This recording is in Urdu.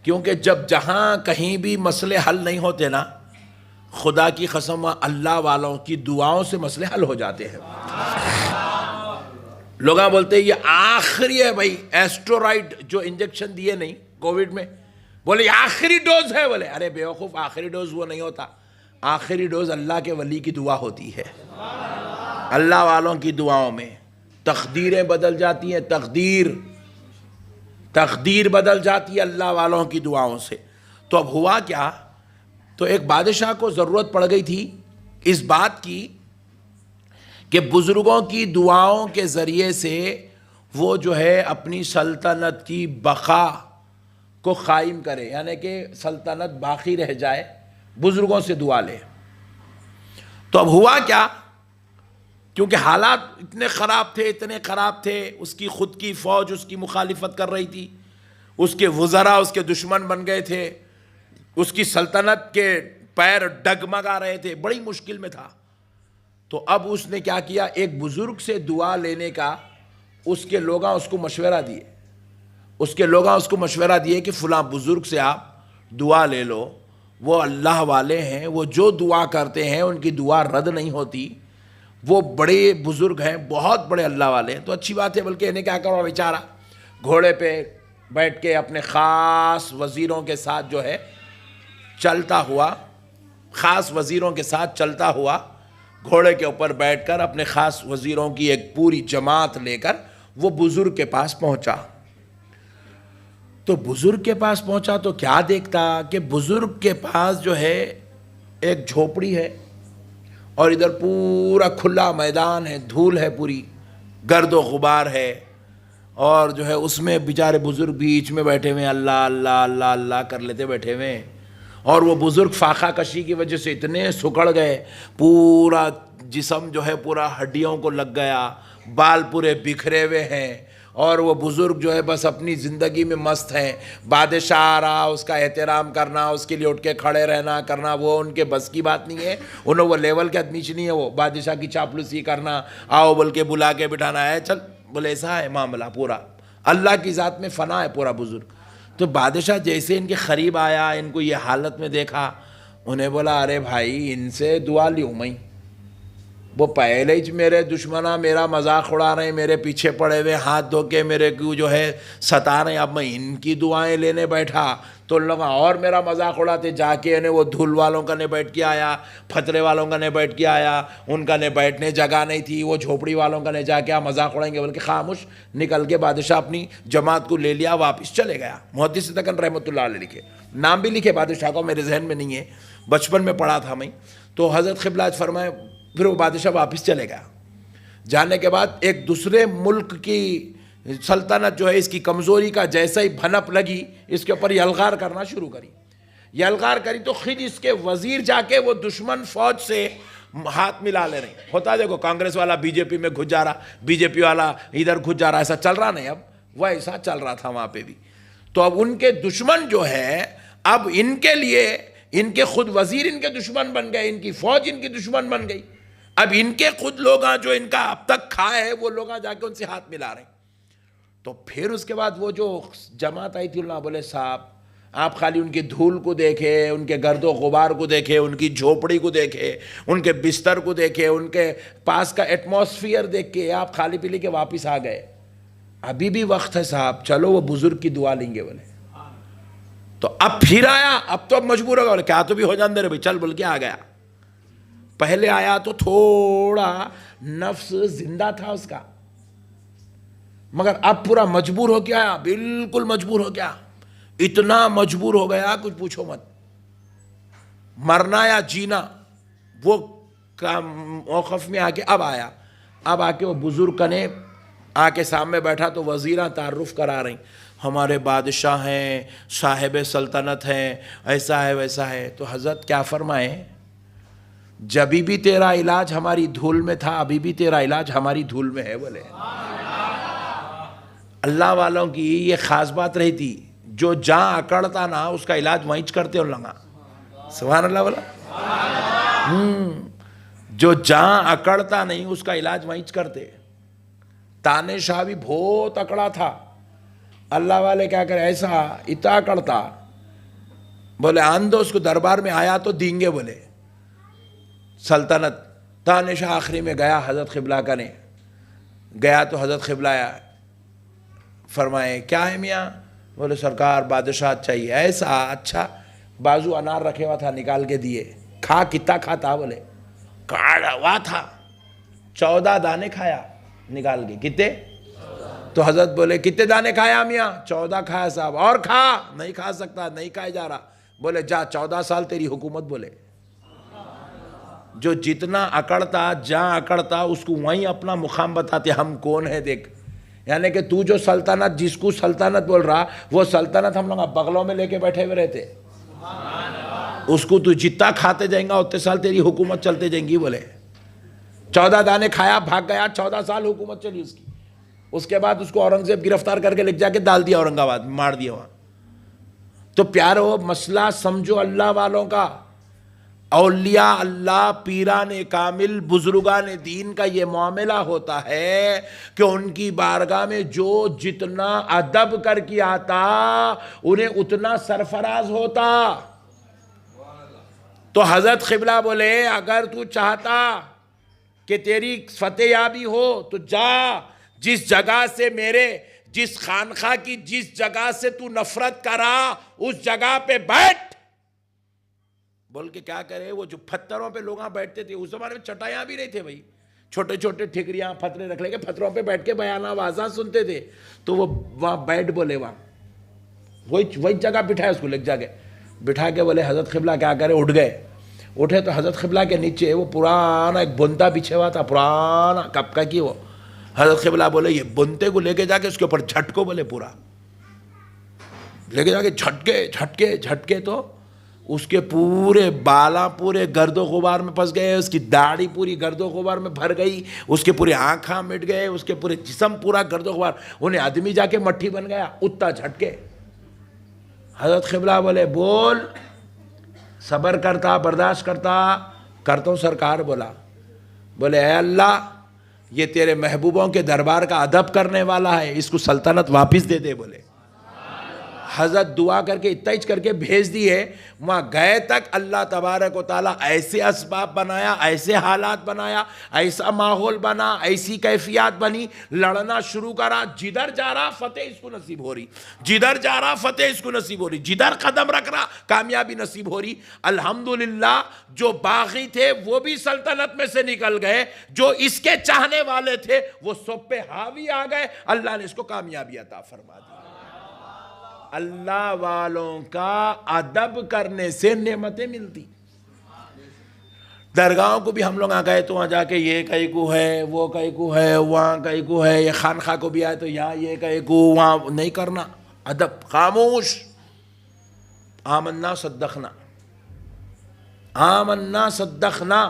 کیونکہ جب جہاں کہیں بھی مسئلے حل نہیں ہوتے نا، خدا کی قسم اللہ والوں کی دعاؤں سے مسئلے حل ہو جاتے ہیں۔ لوگ بولتے ہیں یہ آخری ہے بھائی، ایسٹرورائڈ جو انجیکشن دیے نہیں کووڈ میں، بولے یہ آخری ڈوز ہے، بولے ارے بیوقوف، آخری ڈوز وہ نہیں ہوتا، آخری ڈوز اللہ کے ولی کی دعا ہوتی ہے۔ اللہ والوں کی دعاؤں میں تقدیریں بدل جاتی ہیں، تقدیر بدل جاتی ہے اللہ والوں کی دعاؤں سے۔ تو اب ہوا کیا، تو ایک بادشاہ کو ضرورت پڑ گئی تھی اس بات کی کہ بزرگوں کی دعاؤں کے ذریعے سے وہ جو ہے اپنی سلطنت کی بقا کو قائم کرے، یعنی کہ سلطنت باقی رہ جائے، بزرگوں سے دعا لے۔ تو اب ہوا کیا، کیونکہ حالات اتنے خراب تھے، اس کی خود کی فوج اس کی مخالفت کر رہی تھی، اس کے وزراء اس کے دشمن بن گئے تھے، اس کی سلطنت کے پیر ڈگمگا رہے تھے، بڑی مشکل میں تھا۔ تو اب اس نے کیا کیا، ایک بزرگ سے دعا لینے کا اس کے لوگاں اس کو مشورہ دیے کہ فلاں بزرگ سے آپ دعا لے لو، وہ اللہ والے ہیں، وہ جو دعا کرتے ہیں ان کی دعا رد نہیں ہوتی، وہ بڑے بزرگ ہیں، بہت بڑے اللہ والے ہیں۔ تو اچھی بات ہے، بلکہ انہیں کیا کرو، بیچارہ گھوڑے پہ بیٹھ کے اپنے خاص وزیروں کے ساتھ جو ہے چلتا ہوا گھوڑے کے اوپر بیٹھ کر اپنے خاص وزیروں کی ایک پوری جماعت لے کر وہ بزرگ کے پاس پہنچا۔ تو بزرگ کے پاس پہنچا تو کیا دیکھتا کہ بزرگ کے پاس جو ہے ایک جھوپڑی ہے، اور ادھر پورا کھلا میدان ہے، دھول ہے، پوری گرد و غبار ہے، اور جو ہے اس میں بیچارے بزرگ بیچ میں بیٹھے ہوئے اللہ اللہ اللہ اللہ کر لیتے بیٹھے ہوئے، اور وہ بزرگ فاقہ کشی کی وجہ سے اتنے سکڑ گئے، پورا جسم جو ہے پورا ہڈیوں کو لگ گیا، بال پورے بکھرے ہوئے ہیں، اور وہ بزرگ جو ہے بس اپنی زندگی میں مست ہیں۔ بادشاہ آ رہا، اس کا احترام کرنا، اس کے لیے اٹھ کے کھڑے رہنا کرنا، وہ ان کے بس کی بات نہیں ہے، انہوں وہ لیول کے آدمی نہیں ہے، وہ بادشاہ کی چاپلوسی کرنا، آؤ بول کے بلا کے بٹھانا ہے، چل بولے ایسا ہے معاملہ، پورا اللہ کی ذات میں فنا ہے پورا بزرگ۔ تو بادشاہ جیسے ان کے قریب آیا، ان کو یہ حالت میں دیکھا، انہیں بولا ارے بھائی ان سے دعا لیوں میں، وہ پہلے ہی میرے دشمنہ میرا مذاق اڑا رہے ہیں، میرے پیچھے پڑے ہوئے ہاتھ دھو کے میرے کو جو ہے ستا رہے ہیں، اب میں ان کی دعائیں لینے بیٹھا تو لوگ اور میرا مذاق اڑاتے، جا کے انہیں وہ دھول والوں کا نے بیٹھ کے آیا، پھترے والوں کا نے بیٹھ کے آیا، ان کا نے بیٹھنے جگہ نہیں تھی، وہ جھوپڑی والوں کا نے جا کے مذاق اڑائیں گے، بلکہ خاموش نکل کے بادشاہ اپنی جماعت کو لے لیا، واپس چلے گیا۔ محدث تکن رحمۃ اللہ علیہ لکھے، نام بھی لکھے بادشاہ کو، میرے ذہن میں نہیں ہے، بچپن میں پڑھا تھا میں۔ تو حضرت قبلہ فرمائے پھر وہ بادشاہ واپس چلے گیا، جانے کے بعد ایک دوسرے ملک کی سلطنت جو ہے اس کی کمزوری کا جیسا ہی بھنپ لگی، اس کے اوپر یلغار کرنا شروع کری تو خود اس کے وزیر جا کے وہ دشمن فوج سے ہاتھ ملا لے رہے ہیں۔ ہوتا دیکھو کانگریس والا بی جے پی میں گھس جا رہا، بی جے پی والا ادھر گھس جا رہا، ایسا چل رہا نہیں، اب وہ ایسا چل رہا تھا وہاں پہ بھی۔ تو اب ان کے دشمن جو ہے، اب ان کے لیے ان کے خود وزیر ان کے دشمن بن گئے، ان کی فوج ان کی دشمن بن گئی، اب ان کے خود لوگ جو ان کا اب تک کھائے ہے وہ لوگ جا کے ان سے ہاتھ ملا رہے ہیں۔ تو پھر اس کے بعد وہ جو جماعت آئی تھی، اللہ بولے صاحب آپ خالی ان کی دھول کو دیکھے، ان کے گرد و غبار کو دیکھے، ان کی جھوپڑی کو دیکھے، ان کے بستر کو دیکھے، ان کے پاس کا ایٹماسفیئر دیکھ کے آپ خالی پیلی کے واپس آ گئے، ابھی بھی وقت ہے صاحب، چلو وہ بزرگ کی دعا لیں گے بولے۔ تو اب پھر آیا، اب تو اب مجبور ہوگا، بولے کیا تو بھی ہو جان دے رہے بھائی، چل بول کے آ گیا۔ پہلے آیا تو تھوڑا نفس زندہ تھا اس کا، مگر اب پورا مجبور ہو کے آیا، بالکل مجبور ہو گیا، اتنا مجبور ہو گیا کچھ پوچھو مت، مرنا یا جینا وہ موقف میں آ کے اب آیا۔ اب آ کے وہ بزرگ نے آ کے سامنے بیٹھا تو وزیراں تعارف کرا رہی، ہمارے بادشاہ ہیں، صاحب سلطنت ہیں، ایسا ہے ویسا ہے۔ تو حضرت کیا فرمائے، جبھی بھی تیرا علاج ہماری دھول میں تھا، ابھی بھی تیرا علاج ہماری دھول میں ہے بولے۔ اللہ والوں کی یہ خاص بات رہی تھی، جو جہاں اکڑتا نا اس کا علاج وہیں کرتے ہو لگا، سبحان اللہ والا، جو جہاں اکڑتا نہیں اس کا علاج وہیں کرتے۔ تانے شاہ بھی بہت اکڑا تھا، اللہ والے کیا کرے، ایسا اتا اکڑتا بولے آن دو اس کو دربار میں آیا تو دیں گے. بولے سلطنت تانشاہ آخری میں گیا حضرت قبلہ کا نے گیا تو حضرت قبلہ فرمائے کیا ہے میاں؟ بولے سرکار بادشاہ چاہیے. ایسا اچھا بازو انار رکھے ہوا تھا نکال کے دیے. کھا کتنا کھاتا؟ بولے کاڑا ہوا تھا 14 دانے کھایا نکال کے. کتنے؟ تو حضرت بولے کتنے دانے کھایا میاں؟ 14 کھایا صاحب. اور کھا؟ نہیں کھا سکتا، نہیں کھایا جا رہا. بولے جا 14 سال تیری حکومت. بولے جو جتنا اکڑتا جہاں اکڑتا اس کو وہیں اپنا مقام بتاتے ہم کون ہے دیکھ. یعنی کہ تو جو سلطنت جس کو سلطنت بول رہا وہ سلطنت ہم لوگ بغلوں میں لے کے بیٹھے ہوئے رہتے. اس کو تو جتنا کھاتے جائیں گا اتنے سال تیری حکومت چلتے جائیں گی. بولے 14 دانے کھایا بھاگ گیا 14 سال حکومت چلی اس کی. اس کے بعد اس کو اورنگزیب گرفتار کر کے لے جا کے ڈال دیا اورنگ آباد میں، مار دیا وہاں. تو پیارو مسئلہ سمجھو اللہ والوں کا، اولیاء اللہ پیران کامل بزرگان دین کا یہ معاملہ ہوتا ہے کہ ان کی بارگاہ میں جو جتنا ادب کر کے آتا انہیں اتنا سرفراز ہوتا. تو حضرت قبلہ بولے اگر تو چاہتا کہ تیری فتح یابی ہو تو جا جس جگہ سے میرے جس خانقاہ کی جس جگہ سے تو نفرت کرا اس جگہ پہ بیٹھ. بول کے کیا کرے؟ وہ جو پتھروں پہ لوگ بیٹھتے تھے اس زمانے میں چٹائیاں بھی نہیں تھے بھائی، چھوٹے چھوٹے ٹھکریاں پتھرے رکھ لے کے پتھروں پہ بیٹھ کے بیانہ واضح سنتے تھے. تو وہ وہاں بیٹھ بولے وہاں وہی جگہ بٹھایا اس کو لے جا کے بٹھا کے بولے حضرت قبلہ کیا کرے؟ اٹھ گئے. اٹھے تو حضرت قبلہ کے نیچے وہ پرانا ایک بنتا بچھے ہوا تھا پرانا کب کا کی. وہ حضرت قبلہ بولے یہ بنتے کو لے کے جا کے اس کے اوپر جھٹکو. بولے پورا لے کے جا کے جھٹکے جھٹکے جھٹکے تو اس کے پورے بالا پورے گرد و غبار میں پھنس گئے، اس کی داڑھی پوری گرد و غبار میں بھر گئی، اس کے پورے آنکھاں مٹ گئے، اس کے پورے جسم پورا گرد و غبار. انہیں آدمی جا کے مٹھی بن گیا اتنا جھٹکے. حضرت قبلہ بولے بول صبر کرتا برداشت کرتا ہوں سرکار. بولے اے اللہ یہ تیرے محبوبوں کے دربار کا ادب کرنے والا ہے، اس کو سلطنت واپس دے دے. بولے حضرت دعا کر کے اتنا کر کے بھیج دیے. وہاں گئے تک اللہ تبارک و تعالیٰ ایسے اسباب بنایا، ایسے حالات بنایا، ایسا ماحول بنا، ایسی کیفیات بنی، لڑنا شروع کرا. جدھر جا رہا فتح اس کو نصیب ہو رہی، جدھر جا رہا فتح اس کو نصیب ہو رہی، جدھر قدم رکھ رہا کامیابی نصیب ہو رہی. الحمدللہ جو باغی تھے وہ بھی سلطنت میں سے نکل گئے، جو اس کے چاہنے والے تھے وہ سب پہ حاوی آ گئے. اللہ نے اس کو کامیابی عطا فرما دی. اللہ والوں کا ادب کرنے سے نعمتیں ملتی. درگاہوں کو بھی ہم لوگ گئے تو وہاں جا کے یہ کئی کو ہے، وہ کئی کو ہے، وہاں کئی کو ہے. یہ خانقاہ کو بھی آئے تو یہاں یہ کئی کو، وہاں نہیں کرنا. ادب، خاموش. آمنا صدقنا، آمنا صدقنا.